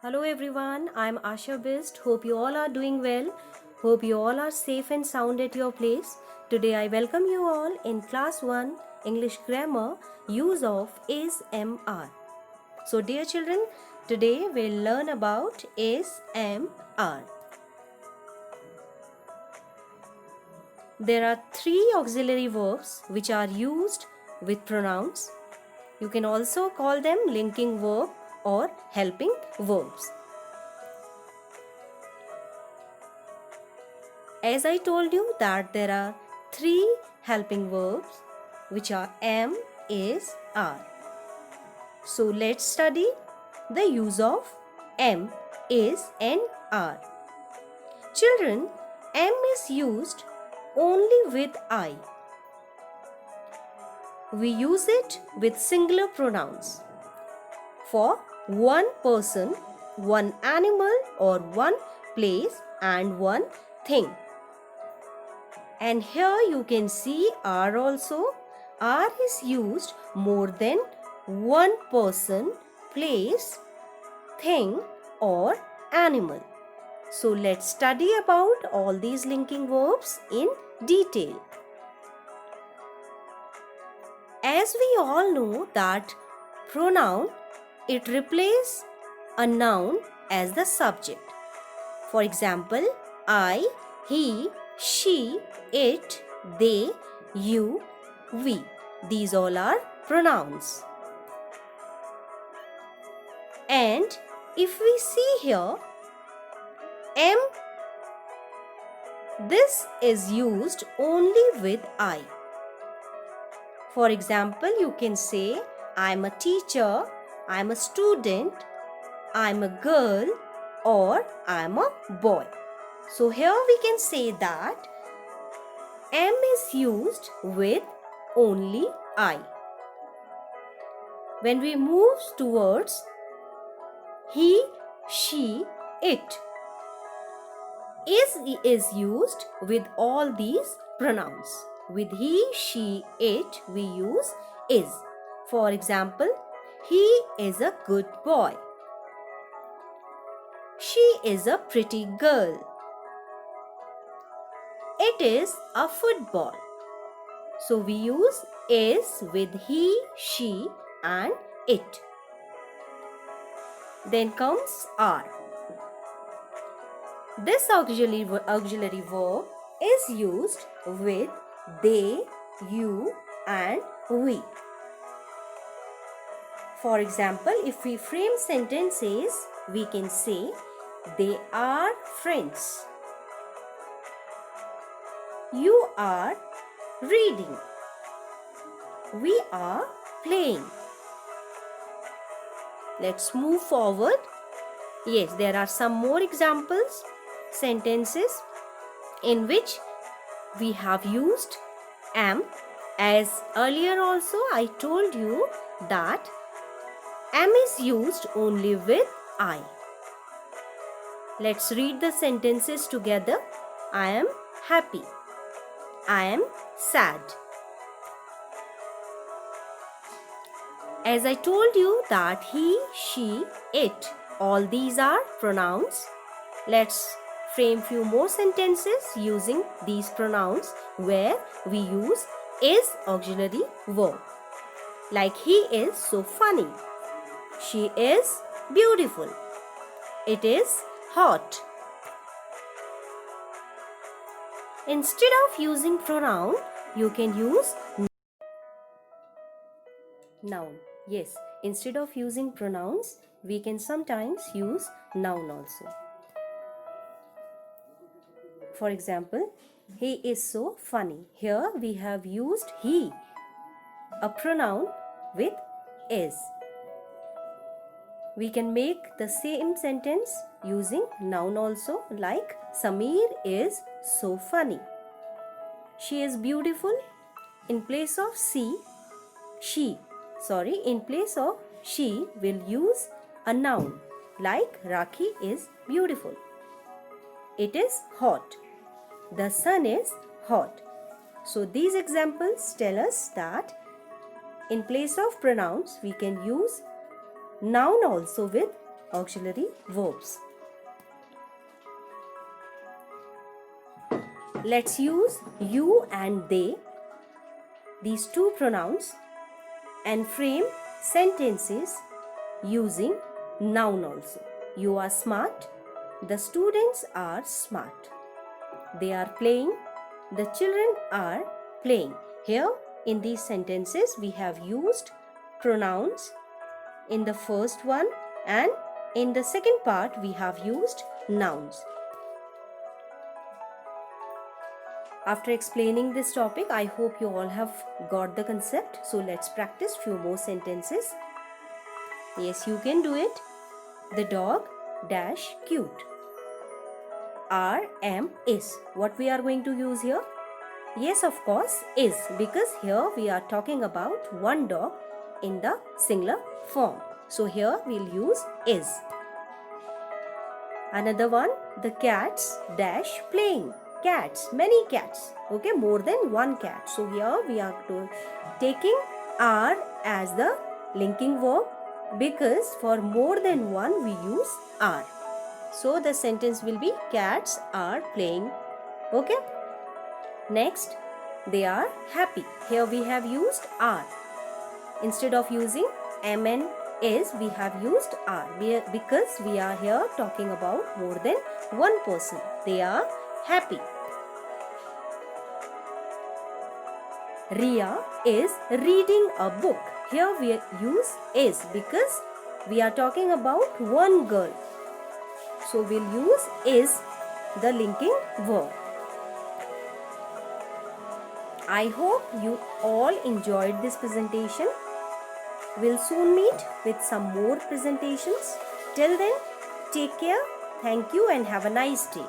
Hello everyone, I'm Asha Bist. Hope you all are doing well. Hope you all are safe and sound at your place. Today I welcome you all in class 1 English grammar use of is am So dear children, today we'll learn about is am are. There are 3 auxiliary verbs which are used with pronouns. You can also call them linking verb or helping verbs. As I told you that there are 3 helping verbs which are am, is, are. So let's study the use of am, is and are. Children, am is used only with I. We use it with singular pronouns for one person, one animal or one place and one thing. And here you can see are also. Are is used more than one person, place, thing or animal. So let's study about all these linking verbs in detail. As we all know that pronoun, it replaces a noun as the subject. For example, I, he, she, it, they, you, we. These all are pronouns. And if we see here, am, this is used only with I. For example, you can say, I am a teacher, I am a student, I am a girl, or I am a boy. So here we can say that am is used with only I. When we move towards he, she, it, is used with all these pronouns. With he, she, it, we use is. For example, he is a good boy. She is a pretty girl. It is a football. So we use is with he, she and it. Then comes are. This auxiliary verb is used with they, you and we. For example, if we frame sentences, we can say they are friends. You are reading. We are playing. Let's move forward. Yes, there are some more examples, sentences in which we have used am. As earlier also I told you that am is used only with I. Let's read the sentences together. I am happy. I am sad. As I told you that he, she, it, all these are pronouns. Let's frame few more sentences using these pronouns where we use is auxiliary verb. Like he is so funny. She is beautiful. It is hot. Instead of using pronoun, you can use noun. Yes, instead of using pronouns, we can sometimes use noun also. For example, he is so funny. Here we have used he, a pronoun with is. We can make the same sentence using noun also, like Sameer is so funny. She is beautiful. In place of in place of she, will use a noun like Rakhi is beautiful. It is hot. The sun is hot. So these examples tell us that in place of pronouns we can use noun also with auxiliary verbs. Let's use you and they, these two pronouns, and frame sentences using noun also. You are smart. The students are smart. They are playing. The children are playing. Here in these sentences we have used pronouns in the first one, and in the second part we have used nouns. After explaining this topic, I hope you all have got the concept. So let's practice few more sentences. Yes, you can do it. The dog dash cute. Is. What we are going to use here? Yes, of course, is, because here we are talking about one dog in the singular form. So here we'll use is. Another one, the cats dash playing. Cats, many cats. Okay, more than one cat. So here we are taking are as the linking verb, because for more than one we use are. So the sentence will be cats are playing. Okay. Next, they are happy. Here we have used are. Instead of using mn is, we have used are, because we are here talking about more than one person. They are happy. Ria is reading a book. Here we use is because we are talking about one girl. So we'll use is, the linking verb. I hope you all enjoyed this presentation. We'll soon meet with some more presentations. Till then, take care. Thank you and have a nice day.